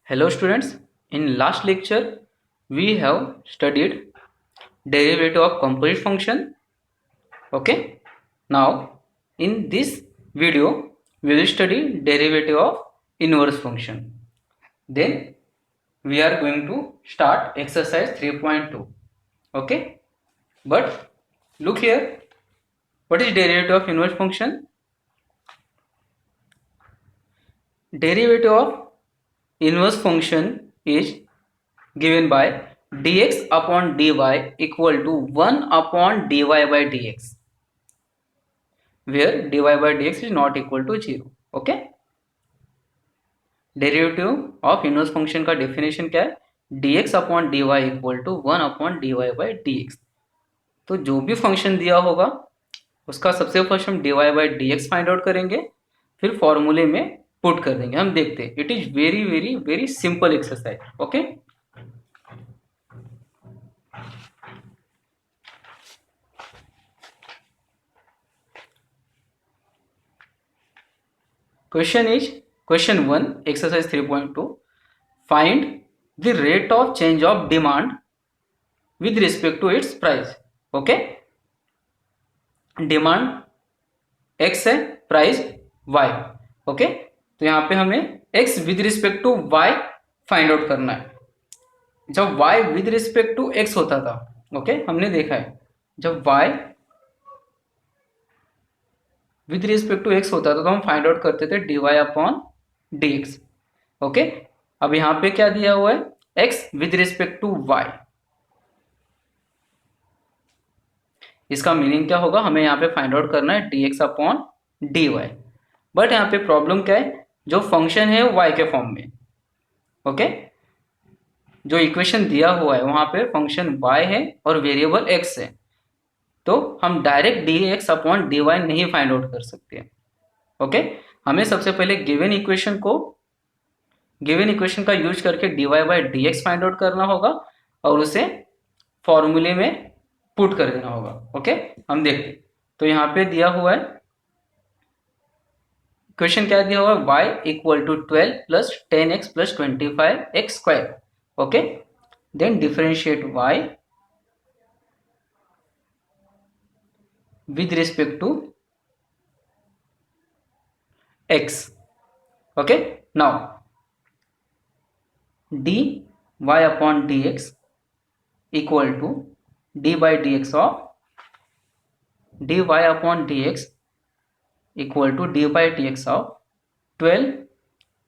Hello students, in last lecture we have studied derivative of composite function. Okay, now in this video we will study derivative of inverse function. Then we are going to start exercise 3.2. Okay, but look here, what is derivative of inverse function? Derivative of inverse function is given by dx upon dy equal to 1 upon dy by dx, where dy by dx is not equal to 0. Okay, derivative of inverse function का definition क्या है? dx upon dy equal to 1 upon dy by dx. तो जो भी function दिया होगा उसका सबसे फर्स्ट हम dy by dx find out करेंगे, फिर फॉर्मूले में पुट कर देंगे. हम देखते हैं, it is very very very simple exercise. Okay, question 1 exercise 3.2. Find the rate of change of demand with respect to its price. Okay, demand x है, प्राइस y. ओके, तो यहाँ पे हमें x with respect to y find out करना है. जब y with respect to x होता था, ओके, हमने देखा है जब y with respect to x होता था तो हम फाइंड आउट करते थे dy अपॉन dx. ओके, अब यहाँ पे क्या दिया हुआ है? x with respect to y. इसका मीनिंग क्या होगा? हमें यहाँ पे फाइंड आउट करना है dx अपॉन dy. बट यहाँ पे प्रॉब्लम क्या है? जो फंक्शन है y के फॉर्म में. ओके, जो इक्वेशन दिया हुआ है वहां पे फंक्शन y है और वेरिएबल x है, तो हम डायरेक्ट dx अपॉन dy नहीं फाइंड आउट कर सकते. ओके, हमें सबसे पहले गिवन इक्वेशन का यूज करके dy by dx find out करना होगा और उसे फॉर्मूले में पुट कर देना होगा. ओके, हम देखते. तो यहाँ पे दिया हुआ है क्वेश्चन, क्या दिया हुआ है? y equal to 12 plus 10x plus 25x square. Okay, then differentiate y with respect to x. okay, now dy upon dx equal to d by dx of dy upon dx equal to d by dx of 12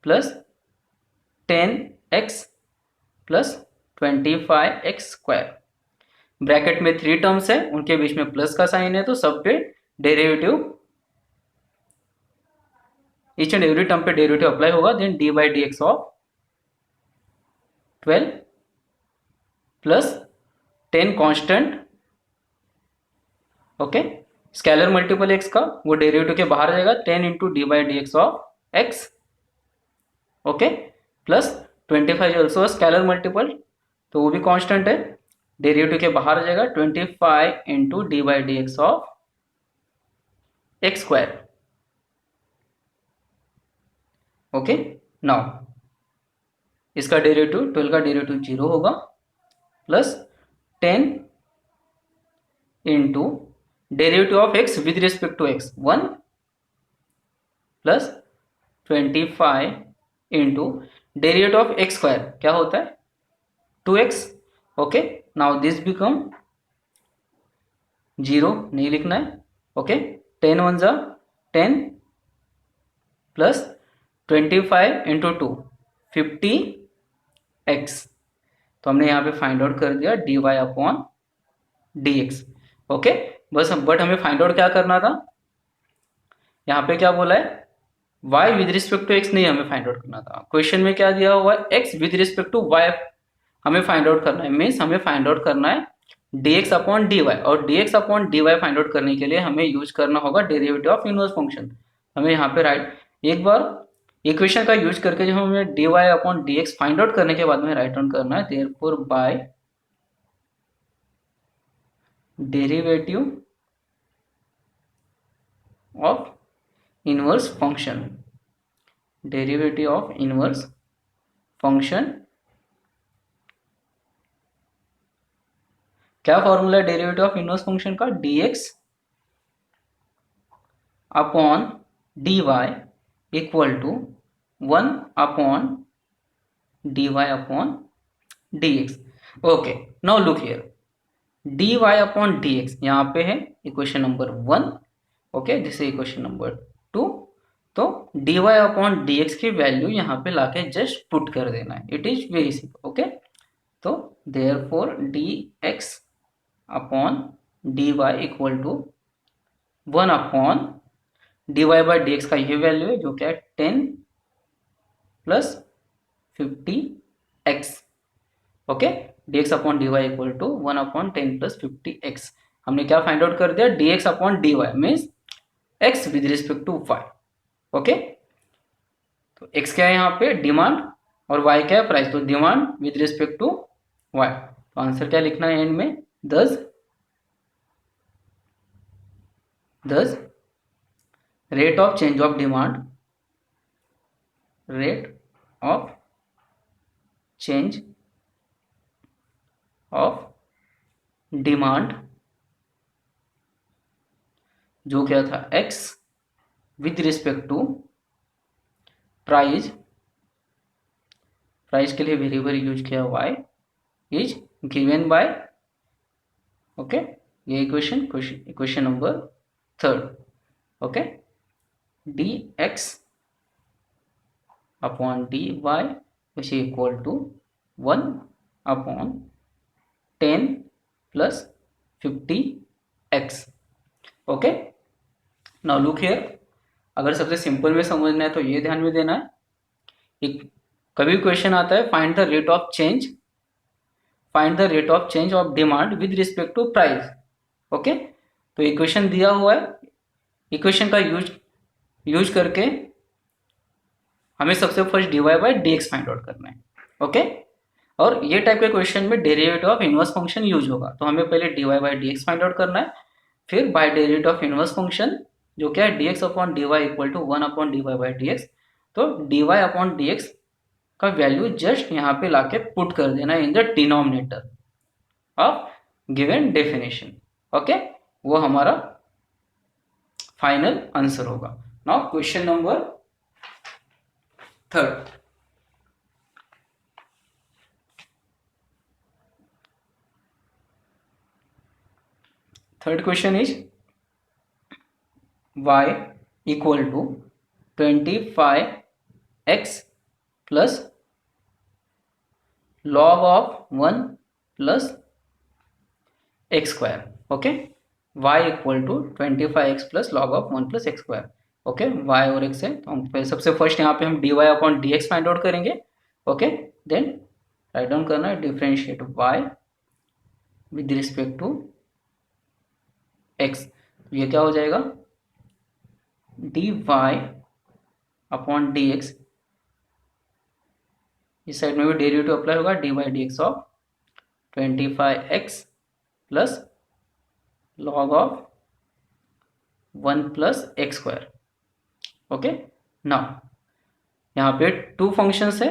plus 10x plus 25x square. Bracket में 3 terms है, उनके बीच में plus का sign है, तो सब पे derivative, each and every term पे डेरिवेटिव अप्लाई होगा. Then d by d x of 12 plus 10 constant. Okay, scalar multiple x का वो डेरिवेटिव के बाहर जाएगा, 10 into d by d x of x. Okay, plus 25 also scalar multiple, तो वो भी कांस्टेंट है, डेरिवेटिव के बाहर आ जाएगा, 25 into d by d x of x square. Okay, now इसका डेरिवेटिव 12 का डेरिवेटिव 0 होगा, plus 10 into derivative of x with respect to x 1 plus 25 into derivative of x square क्या होता है? 2x. Okay, now this become 0, नहीं लिखना है. Okay, 10 1 जा 10 प्लस 25 इंटू 2 50x. तो हमने यहाँ पे फाइंड आउट कर दिया dy अपॉन dx. ओके, बस बट हमें फाइंड आउट क्या करना था? यहाँ पे क्या बोला है? y with respect to x नहीं हमें फाइंड आउट करना था. क्वेश्चन में क्या दिया हुआ है? x with respect to y हमें फाइंड आउट करना है. मीन्स हमें फाइंड आउट करना है dx अपॉन dy, और dx upon dy find out करने के लिए हमें यूज करना होगा डेरिवेटिव ऑफ इनवर्स फंक्शन. हमें यहाँ पे राइट, एक बार इक्वेशन का यूज करके जब हमें dy upon dx find out करने के बाद में राइट डाउन करना है, therefore by derivative of inverse function, derivative of inverse function, क्या फॉर्मूला है डेरिवेटिव ऑफ इनवर्स फंक्शन का, dx upon dy equal to 1 upon dy upon dx। Okay, now look here, dy upon dx यहाँ पे है equation number 1, okay, this is equation number 2। तो dy upon dx की value यहाँ पे लाके just put कर देना है, it is very simple, okay. तो therefore dx upon dy equal to 1 upon dy by dx का ये वैल्यू है जो क्या है 10 plus 50x, okay. dx upon dy equal to 1 upon 10 plus 50x। हमने क्या फाइंड आउट कर दिया, dx upon dy means x with respect to y, okay. तो x क्या है यहाँ पे डिमांड और y क्या है प्राइस, तो demand with respect to y। तो आंसर क्या लिखना है एंड में, thus rate of change of demand, rate of change of demand जो क्या था x with respect to price, price के लिए वेरिएबल यूज किया y is given by, okay, ये equation number 3, okay. dx upon dy which equal to 1 upon 10 plus 50x, okay. Now look here, अगर सबसे simple में समझना है तो ये ध्यान में देना है, एक कभी क्वेश्चन आता है find the rate of change of demand with respect to price, okay. तो इक्वेशन दिया हुआ है, इक्वेशन का यूज करके हमें सबसे first dy by dx find out करना है, ओके। और ये टाइप के क्वेश्चन में derivative of inverse function use होगा, तो हमें पहले dy by dx find out करना है, फिर by derivative of inverse function जो क्या है dx upon dy equal to 1 upon dy by dx। तो dy अपॉन dx का वैल्यू जस्ट यहाँ पे लाके पुट कर देना in the denominator of given definition, okay. वो हमारा फाइनल आंसर होगा। Now question number 3, third question is y equal to 25x plus log of 1 plus x square, okay. y equal to 25x plus log of 1 plus x square, okay. y और x है तो हम सबसे first यहाँ पे हम dy upon dx find out करेंगे, okay. Then right down करना है differentiate y with respect to x, ये क्या हो जाएगा dy अपॉन dx, इस साइड में भी डेरिवेटिव अप्लाई होगा dy dx of 25x plus log of 1 plus x square, okay. Now यहाँ पे 2 फंक्शंस है,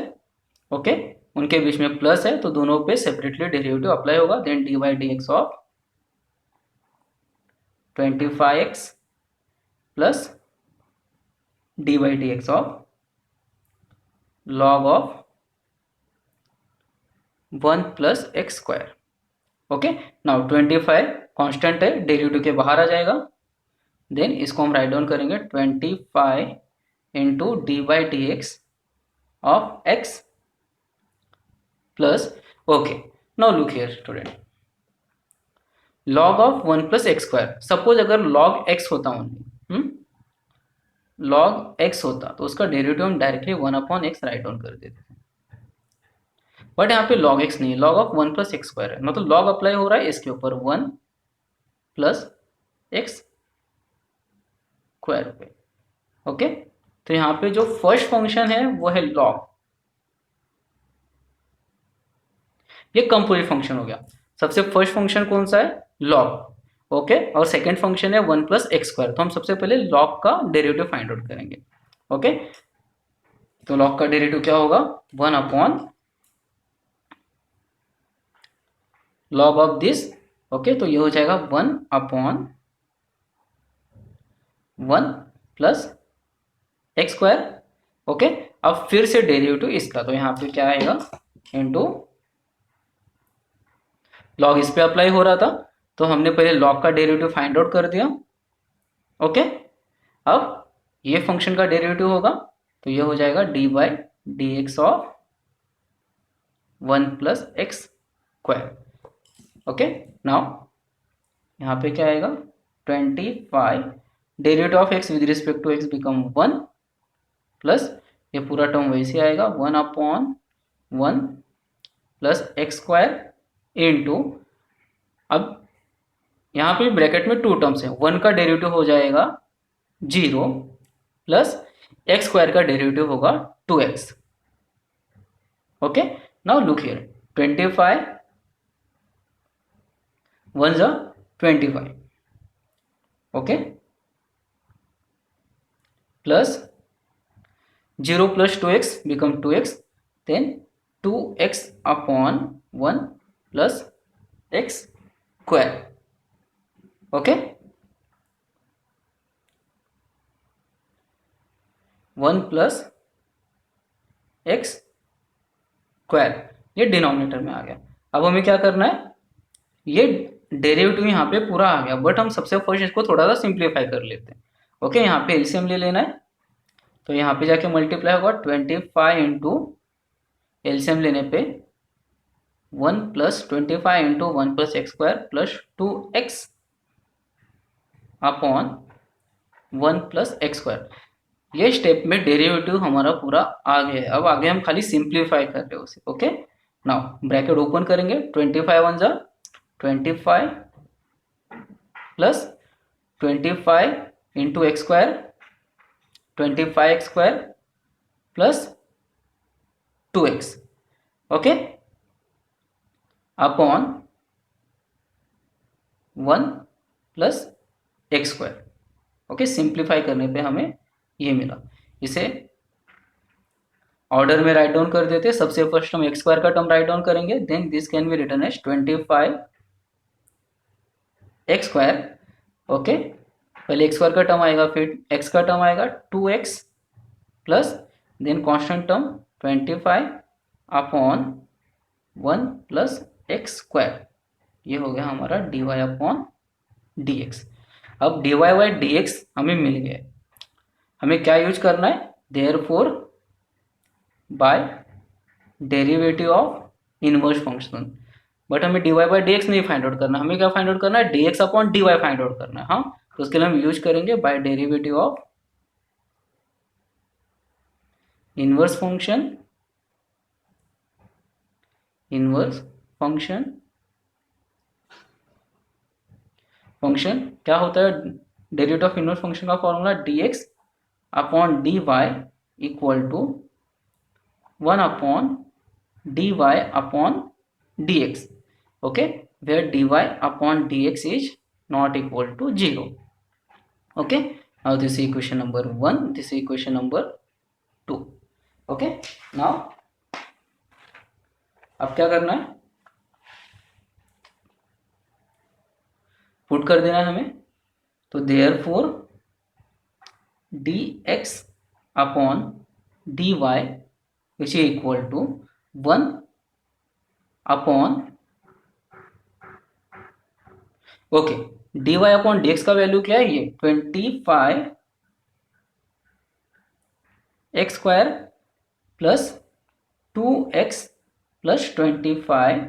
ओके, उनके बीच में प्लस है तो दोनों पे सेपरेटली डेरिवेटिव अप्लाई होगा। Then dy dx of 25x plus dy dx of log of 1 plus x square, okay. Now 25 constant है, डेरिवेटिव के बाहर आ जाएगा, देन इसको हम राइट डाउन करेंगे 25 into d by d x of x plus, okay. Now look here student, log of 1 plus x square, suppose अगर log x होता ओनली, log x होता तो उसका डेरिवेटिव हम directly 1 upon x right down कर देते थे, बट यहाँ पे log x नहीं, log of 1 plus x square है, मतलब log अप्लाई हो रहा है इसके ऊपर 1 प्लस एक्स स्क्वायर पे, ओके। तो यहाँ पे जो फर्स्ट फंक्शन है वो है log, ये कंपोजिट फंक्शन हो गया। सबसे फर्स्ट फंक्शन कौन सा है log, ओके, और सेकंड फंक्शन है 1 प्लस एक्स स्क्वायर। तो हम सबसे पहले log का डेरिवेटिव फाइंड आउट करेंगे, ओके। तो log का डेरिवेटिव क्या होगा, 1 upon log of this. Okay, तो ये हो जाएगा 1 upon 1 plus x square. Okay, अब फिर से डेरिवेटिव इसका, तो यहाँ पे क्या आएगा, इंटू लॉग इस पे अप्लाई हो रहा था, तो हमने पहले लॉग का डेरिवेटिव फाइंड आउट कर दिया। ओके, अब ये फंक्शन का डेरिवेटिव होगा, तो ये हो जाएगा d by d x of 1 plus x square. Okay, now यहाँ पे क्या आएगा, 25 derivative of x with respect to x become 1 plus ये पूरा टर्म वैसे आएगा 1 upon 1 plus x square into, अब यहाँ पे ब्रैकेट में टू टर्म्स है, 1 का डेरिवेटिव हो जाएगा 0 प्लस एक्स स्क्वायर का डेरिवेटिव होगा 2x। Okay, now look here, 25 1 जा 25, okay, plus 0 plus 2x become 2x, then 2x upon 1 plus x square। Okay, 1 plus x square, ये डिनोमिनेटर में आ गया। अब हमें क्या करना है, ये डेरिवेटिव यहाँ पे पूरा आ गया, बट हम सबसे फर्स्ट इसको थोड़ा सा सिंप्लीफाई कर लेते हैं। ओके, यहाँ पे एलसीएम ले लेना है, तो यहाँ पे जाके मल्टीप्लाई होगा 25 इंटू एलसीएम लेने पे 1 plus 25 into 1 plus x square plus 2x upon 1 plus x square. ये स्टेप में डेरिवेटिव हमारा पूरा आ गया है। अब आगे हम खाली सिंप्लीफाई कर रहे हैं उसे। ओके, नाउ ब्रैकेट ओपन करेंगे, 25 1 जा 25 plus 25 into x square 25 x square plus 2x। Okay, upon 1 plus x square. Okay, simplify करने पे हमें ये मिला। इसे ऑर्डर में राइट डाउन कर देते, सबसे फर्स्ट हम एक्स स्क्वायर का टर्म राइट डाउन करेंगे, then this can be written as 25 x square. Okay, पहले एक्स स्क्वायर का टर्म आएगा, फिर एक्स का टर्म आएगा 2x plus then constant term 25 upon 1 plus x square. ये हो गया हमारा dy अपॉन dx। अब dy बाई dx हमें मिल गया, हमें क्या यूज करना है, therefore by derivative of inverse function. But हमें dy बाई dx नहीं फाइंड आउट करना, हमें क्या फाइंड आउट करना है, dx upon dy find out करना है। हाँ, तो उसके लिए हम यूज करेंगे by derivative of inverse function. Inverse function क्या होता है, डेरिवेटिव ऑफ इनवर्स फंक्शन का formula dx upon dy equal to 1 upon dy upon dx। Okay, where dy upon dx is not equal to 0। Okay, now this is equation number 1, this is equation number 2। Okay, now अब क्या करना है, put कर देना है हमें, तो therefore dx upon dy which is equal to 1 upon, okay, dy upon dx का वैल्यू क्या है, ये 25 x square plus 2x plus 25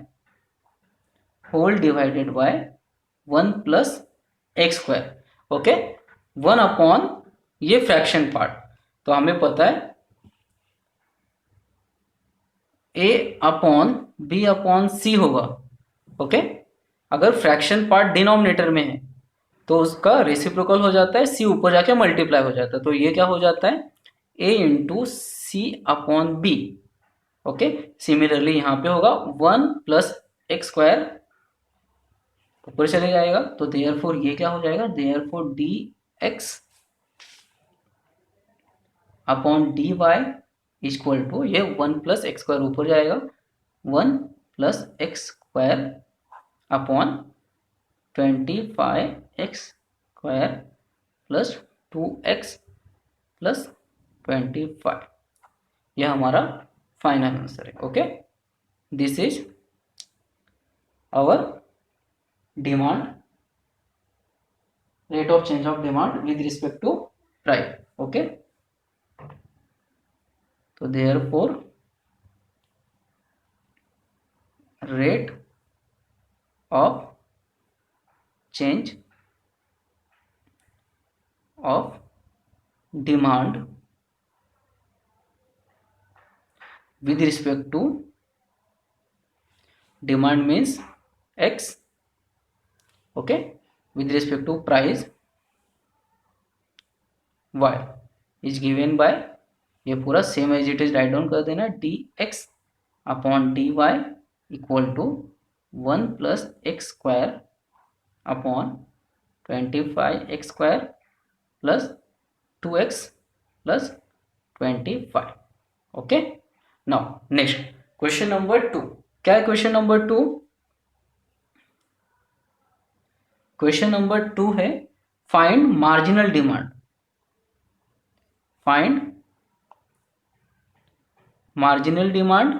whole divided by 1 plus x square. Okay, 1 upon ये फ्रैक्शन पार्ट, तो हमें पता है a upon b upon c होगा। ओके, अगर फ्रैक्शन पार्ट डिनोमिनेटर में है तो उसका रेसिप्रोकल हो जाता है, c ऊपर जाके मल्टीप्लाई हो जाता है, तो ये क्या हो जाता है, a into c upon b. Okay, similarly यहाँ पे होगा 1 प्लस एक्स स्क्वायर ऊपर चले जाएगा, तो देयरफॉर ये क्या हो जाएगा, therefore d x upon D y equal to, ये 1 प्लस एक्स स्क्वायर ऊपर जाएगा, 1 plus x square upon 25 x square plus 2x plus 25, यह हमारा फाइनल आंसर है। Okay, this is our demand, rate of change of demand with respect to price. Okay, so therefore rate of change of demand with respect to, demand means x, okay, with respect to price y is given by, ये पूरा same as it is write down कर देना, d x upon D y equal to 1 plus x square upon 25 x square plus 2x plus 25। Okay, now next question number 2। क्या है question number 2? Question number 2 है find marginal demand. Find marginal demand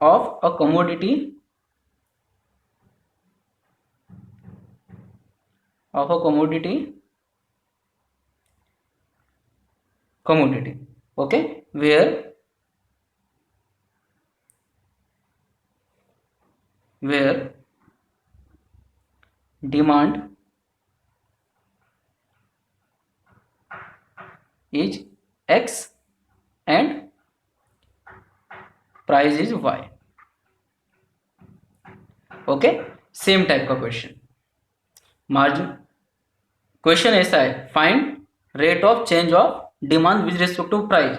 of a commodity okay, where demand is x and price is y। Okay, same type का question, margin question ऐसा है, find rate of change of demand with respect to price.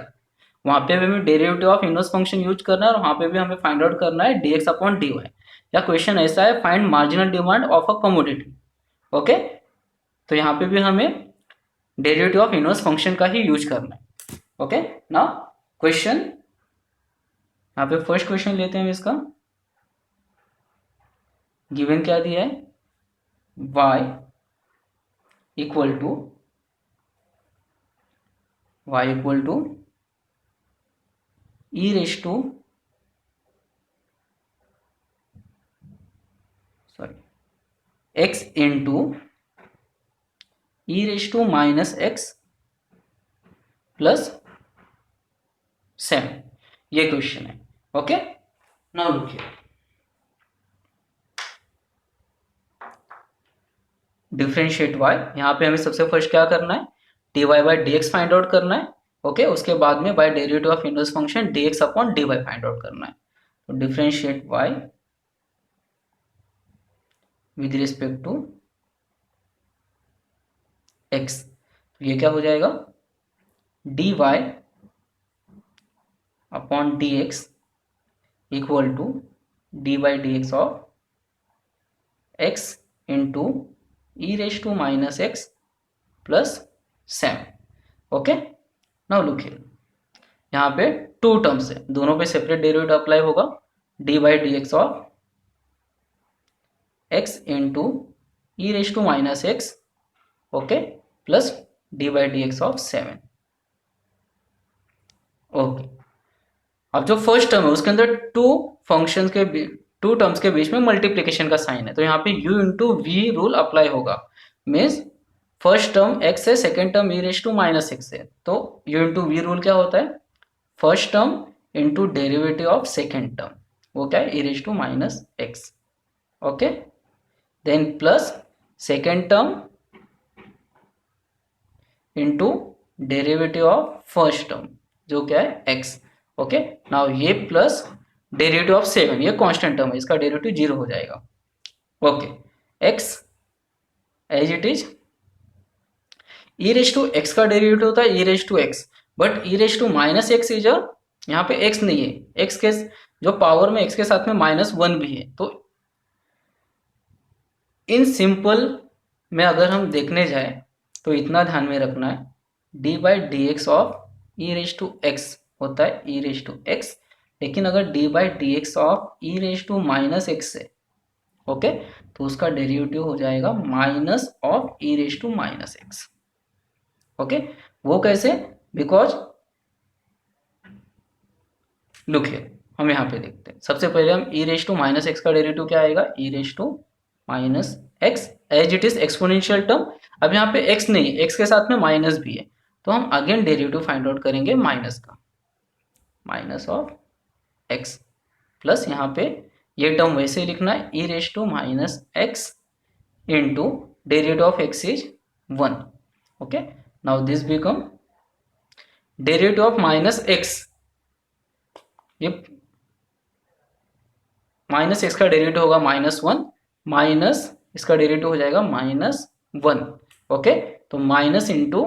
वहां पे भी हमें derivative of inverse function use करना है और वहां पे भी हमें फाइंड आउट करना है dx अपॉन dy। या क्वेश्चन ऐसा है, find marginal demand of a commodity. Okay, तो यहाँ पे भी हमें डेरिवेटिव ऑफ इनवर्स फंक्शन का ही यूज करना है। ओके, नाउ क्वेश्चन, यहाँ पे फर्स्ट क्वेश्चन लेते हैं इसका। गिवन क्या दिया है, y equal to e raise to x into e raise to minus x plus 7, ये क्वेश्चन है। Okay, now look here, differentiate y। यहाँ पे हमें सबसे फर्स्ट क्या करना है, dy by dx find out करना है। ओके, उसके बाद में by derivative of inverse function dx upon dy find out करना है। तो differentiate y with respect to x, तो ये क्या हो जाएगा, dy upon dx equal to dy by dx of x into e raise to minus x plus 7। Okay, now look here, यहाँ पे टू टर्म्स है, दोनों पे सेपरेट डेरिवेटिव अप्लाई होगा, d by d x of x into e raise to minus x, okay, plus d by d x of 7। Okay, अब जो first term है उसके अंदर टू टर्म्स के बीच में मल्टीप्लीकेशन का साइन है, तो यहाँ पे u into v rule apply होगा। मीन्स फर्स्ट टर्म x है, second term e raise to minus x है, तो u इंटू वी रूल क्या होता है, first term into derivative of second term, वो क्या है, e raise to minus x. Okay, then plus second term into derivative of first term जो क्या है x। ओके, नाउ ये प्लस डेरिवेटिव ऑफ 7, ये कांस्टेंट टर्म है, इसका डेरिवेटिव 0 हो जाएगा। Okay, x as it is, e raise to x का डेरिवेटिव होता है e raise to x, but e raise to minus x is यहाँ पे x नहीं है, x के जो पावर में x के साथ में -1 भी है। तो इन सिंपल में अगर हम देखने जाए तो इतना ध्यान में रखना है, d by d x of e raise to x होता है ई रेज टू एक्स, लेकिन अगर d by d x of e raise to minus x है, ओके, तो उसका डेरिवेटिव हो जाएगा minus of e raise to minus x. Okay, वो कैसे? बिकॉज लुक हियर, हम यहाँ पे देखते हैं। सबसे पहले हम E raise to minus X का डेरिवेटिव क्या आएगा, E raise to minus X as it is exponential term. अब यहाँ पे एक्स नहीं, एक्स के साथ में माइनस भी है, तो हम अगेन डेरिवेटिव फाइंड आउट करेंगे माइनस का, माइनस ऑफ एक्स प्लस यहाँ पे ये टर्म वैसे ही लिखना है, ई raise to minus x into derivative of X is 1। Okay, now this become derivative of minus X, ये माइनस एक्स का डेरिवेटिव होगा -1, माइनस इसका डेरिवेटिव हो जाएगा -1। ओके, तो माइनस इंटू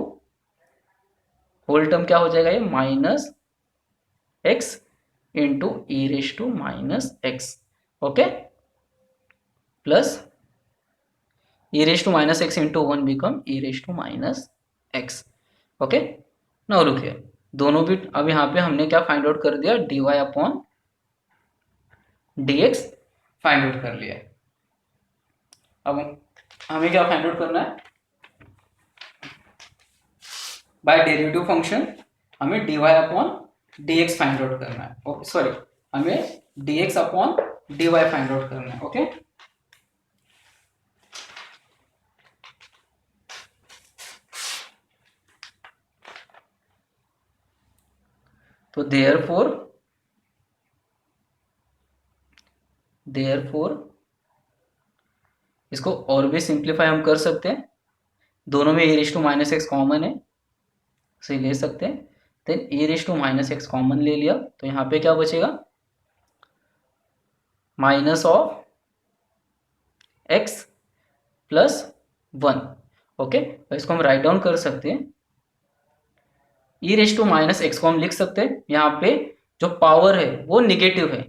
होल टर्म क्या हो जाएगा, ये minus x into e raise to minus x. Okay, plus e raised to minus x into 1 become e raised to minus x। Okay, now look here, दोनों भी अब यहाँ पे हमने क्या फाइंड आउट कर दिया, dy upon dx find out कर लिया। अब हमें क्या फाइंड आउट करना है, बाय डेरिवेटिव फंक्शन हमें dy upon dx find out करना है। ओके, सॉरी, हमें dx upon dy find out करना है। ओके, तो देयरफॉर इसको और भी सिंप्लीफाई हम कर सकते हैं, दोनों में e raise to minus x common है, इसे ले सकते हैं। Then e raise to minus x common ले लिया, तो यहाँ पे क्या बचेगा, minus of x plus 1। Okay, तो इसको हम राइट डाउन कर सकते हैं, e raise to minus x को हम लिख सकते हैं, यहाँ पे जो पावर है वो निगेटिव है,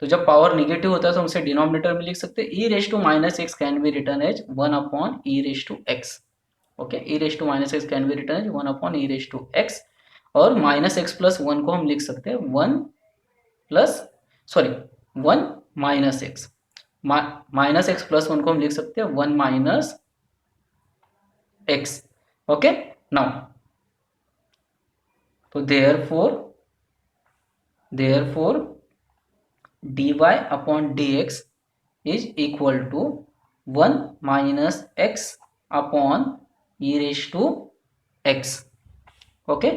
तो जब पावर निगेटिव होता है तो हम उसे डिनोमिनेटर में लिख सकते हैं, e raise to minus x can be written as 1 upon e raise to x. Okay, e raise to minus x can be written as 1 upon e raise to x, और माइनस एक्स प्लस 1 को हम लिख सकते हैं 1 plus, sorry 1 minus x, minus x plus 1 को हम लिख सकते हैं 1 माइनस एक्स। ओके, नाउ तो therefore dy upon dx is equal to 1 minus x upon e raise to x. Okay,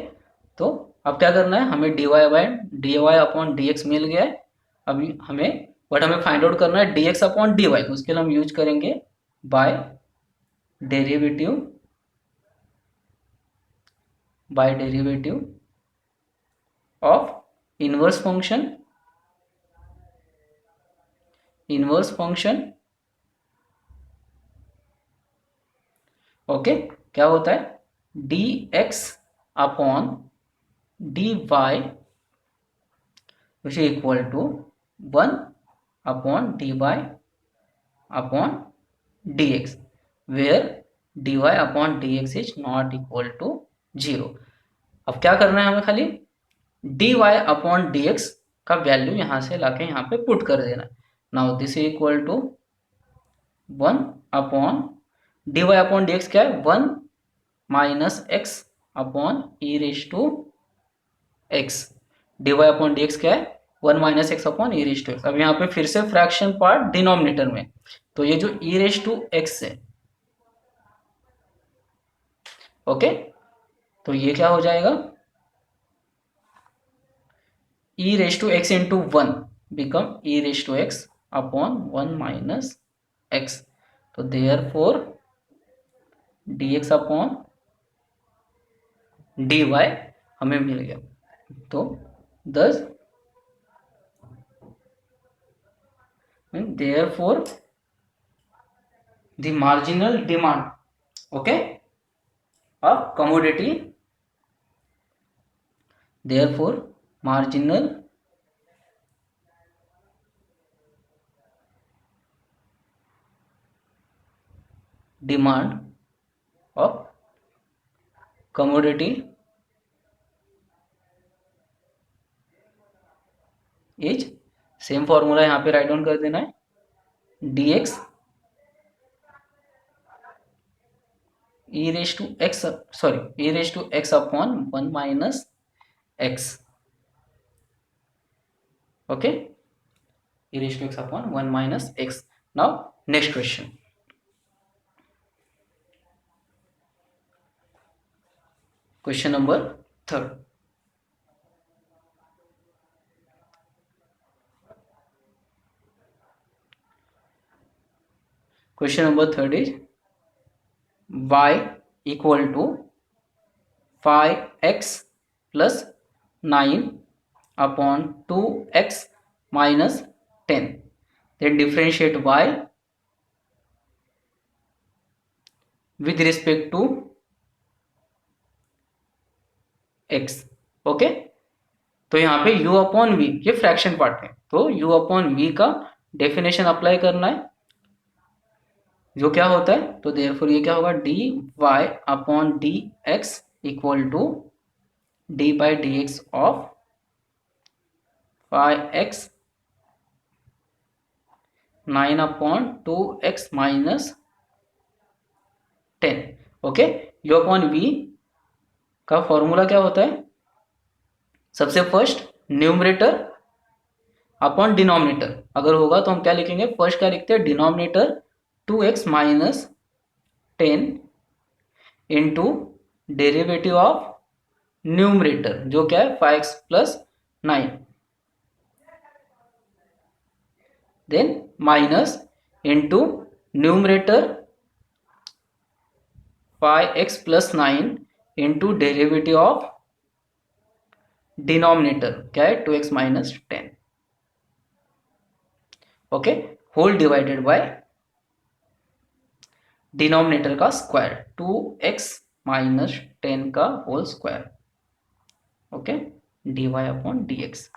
तो अब क्या करना है, हमें dy अपॉन dx मिल गया है। अभी हमें फाइंड आउट करना है dx अपॉन dy, तो उसके लिए हम यूज करेंगे by derivative of inverse function. Okay, क्या होता है, dx upon dy which is equal to 1 upon dy upon dx, where dy upon dx is not equal to 0। अब क्या करना है, हमें खाली dy अपॉन dx का वैल्यू यहां से लाके यहाँ पे पुट कर देना है। Now this is equal to 1 upon dy upon dx क्या है, 1 minus x upon e raise to x. dy upon dx क्या है, 1 minus x upon e raise to x. अब यहाँ पे फिर से फ्रैक्शन पार्ट डिनोमिनेटर में, तो ये जो ई रेज टू एक्स है, ओके, तो ये क्या हो जाएगा, e raise to x into 1 become e raise to x upon 1 minus x. तो देयरफॉर dx अपॉन dy हमें मिल गया। तो thus therefore the marginal demand, okay, of commodity, therefore marginal demand of commodity is, same formula यहाँ पे write down कर देना है, dx e raise to x upon 1 minus x, okay, e raise to x upon 1 minus x. Now next question. Question number 3. Question number 3 is y equal to 5x plus 9 upon 2x minus 10. Then differentiate y with respect to x. Okay, तो यहाँ पे u upon v, ये fraction part है, तो u upon v का definition apply करना है, जो क्या होता है, तो देयरफॉर ये क्या होगा, dy upon dx equal to d by dx of 5x 9 upon 2x minus 10. Okay, u upon v का फॉर्मूला क्या होता है, सबसे फर्स्ट न्यूमरेटर अपॉन डिनोमिनेटर अगर होगा तो हम क्या लिखेंगे, फर्स्ट क्या लिखते हैं, denominator 2x minus 10 into derivative of numerator जो क्या है 5x plus 9, then minus into numerator 5x plus 9 into derivative of denominator क्या है 2x minus 10. Okay, whole divided by denominator का स्क्वायर 2x माइनस 10 का whole square. Okay, dy upon dx.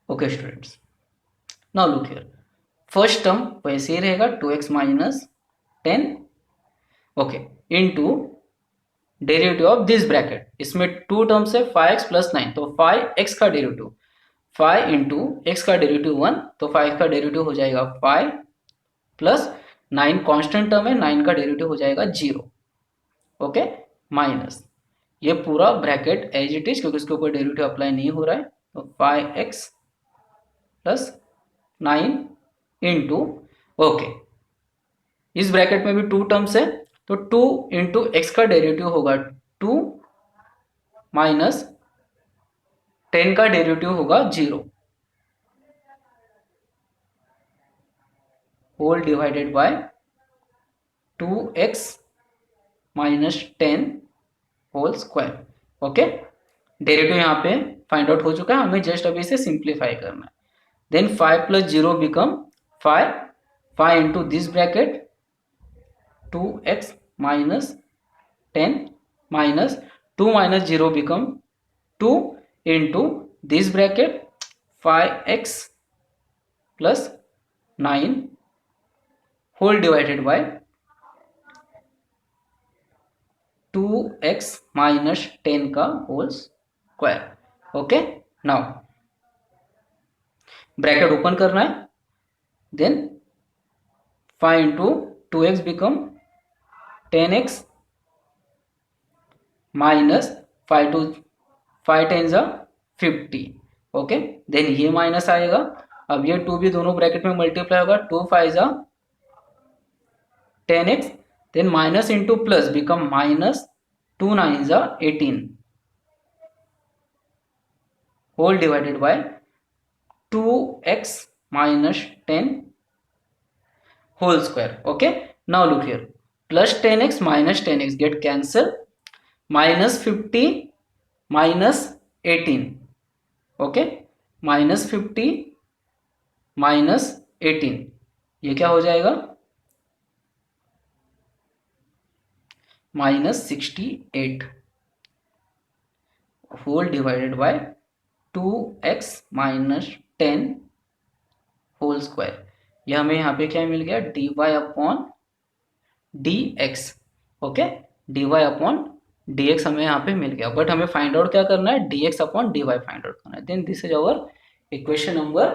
Okay students, now look here, first term वैसे ही रहेगा 2x minus 10, okay, into derivative of this bracket, इसमें to terms है 5x plus 9, तो 5x का derivative 5 into x का derivative 1, तो 5 का डेरिवेटिव हो जाएगा 5 प्लस 9 कॉन्स्टेंट टर्म है, 9 का डेरिवेटिव हो जाएगा 0. ओके, माइनस ये पूरा ब्रैकेट एज इट इज क्योंकि इसके ऊपर डेरिवेटिव अप्लाई नहीं हो रहा है, तो 5x प्लस 9 इंटू, ओके, इस ब्रैकेट में भी टू टर्म्स है, तो 2 इंटू एक्स का डेरिवेटिव होगा 2 माइनस 10 का डेरिवेटिव होगा 0, whole divided by 2x minus 10 whole square. Okay, derivative यहाँ पे फाइंड आउट हो चुका है, हमें जस्ट अभी इसे सिंप्लीफाई करना है. Then 5 plus 0 become 5 into this bracket 2x minus 10 minus 2 minus 0 become 2 into this bracket 5x plus 9 whole divided by 2x minus 10 का whole square. Okay, now bracket open करना है, then 5 into 2x become 10x minus 5 10 जा 50. Okay, then ये minus आएगा, अब ये 2 भी दोनों ब्रैकेट में मल्टीप्लाई होगा, 2 5 जा 10x, then minus into plus become minus 2 9 जा 18 whole divided by 2x minus 10 whole square. Okay, now look here, plus 10x minus 10x get cancel, minus 50 minus 18. Okay, minus 50 minus 18, ये क्या हो जाएगा, minus 68 whole divided by 2x minus 10 whole square. ये हमें यहाँ पे क्या मिल गया, dy upon dx. Okay, d y upon D x हमें यहाँ पे मिल गया, बट हमें फाइंड आउट क्या करना है, D x upon D Y find out करना है। Then this is our equation number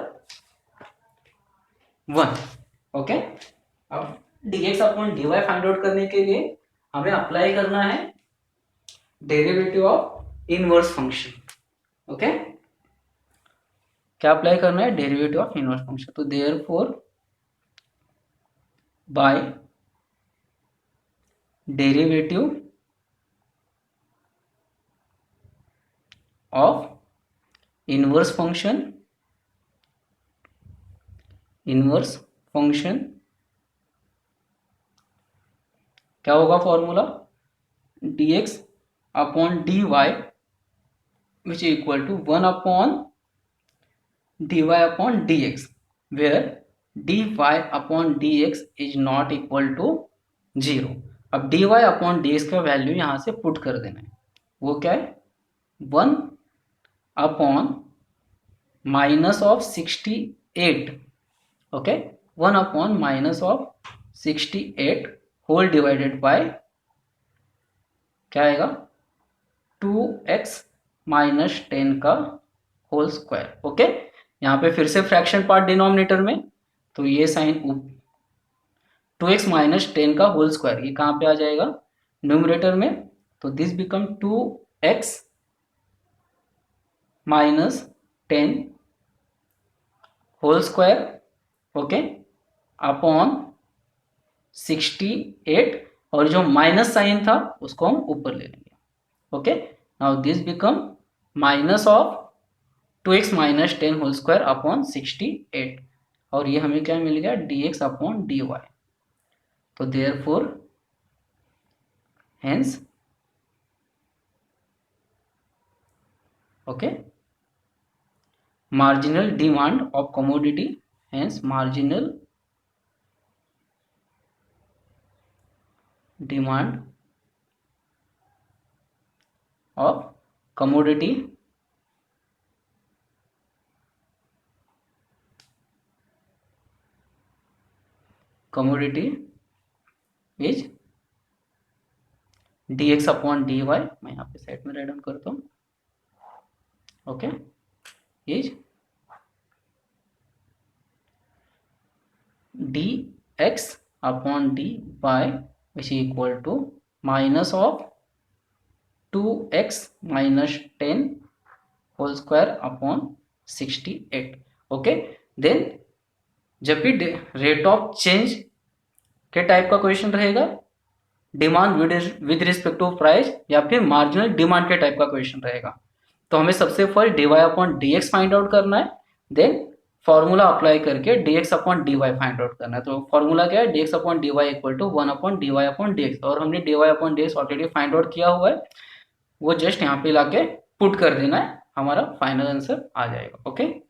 1। Okay, अब D x upon D Y find out करने के लिए हमें अप्लाई करना है derivative of inverse function. Okay, क्या अप्लाई करना है, डेरिवेटिव ऑफ इनवर्स फंक्शन। तो therefore by derivative of inverse function क्या होगा formula, dx upon dy which is equal to 1 upon dy upon dx, where dy upon dx is not equal to 0। अब dy upon dx का value यहां से put कर देना है, वो क्या है, 1 upon minus of 68। Okay, 1 upon minus of 68 whole divided by क्या आएगा, 2x माइनस 10 का होल स्क्वायर। ओके, यहाँ पे फिर से फ्रैक्शन पार्ट डिनोमिनेटर में, तो ये साइन 2x माइनस 10 का होल स्क्वायर ये कहाँ पे आ जाएगा, न्यूमरेटर में। तो this become 2x minus 10 whole square, okay, upon 68, और जो माइनस साइन था उसको हम ऊपर ले लेंगे। Okay, now this become minus of 2x minus 10 whole square upon 68, और ये हमें क्या मिल गया, dx अपॉन dy। तो therefore hence okay marginal demand of commodity, hence marginal demand of commodity is dx upon dy, मैं यहाँ पे साइड में राइट डाउन करता हूँ। Okay, is dx upon dy which is equal to minus of 2x minus 10 whole square upon 68। Okay, then जब भी rate of change के type का क्वेश्चन रहेगा, demand with respect to price या फिर मार्जिनल डिमांड के टाइप का question रहेगा, तो हमें सबसे first dy upon dx find out करना है, देन फॉर्मूला अप्लाई करके dx upon dy find out करना है। तो फॉर्मूला क्या है, dx upon dy equal to 1 upon dy upon dx, और हमने dy upon dx already find out किया हुआ है, वो जस्ट यहाँ पे लाके पुट कर देना है, हमारा फाइनल आंसर आ जाएगा। ओके।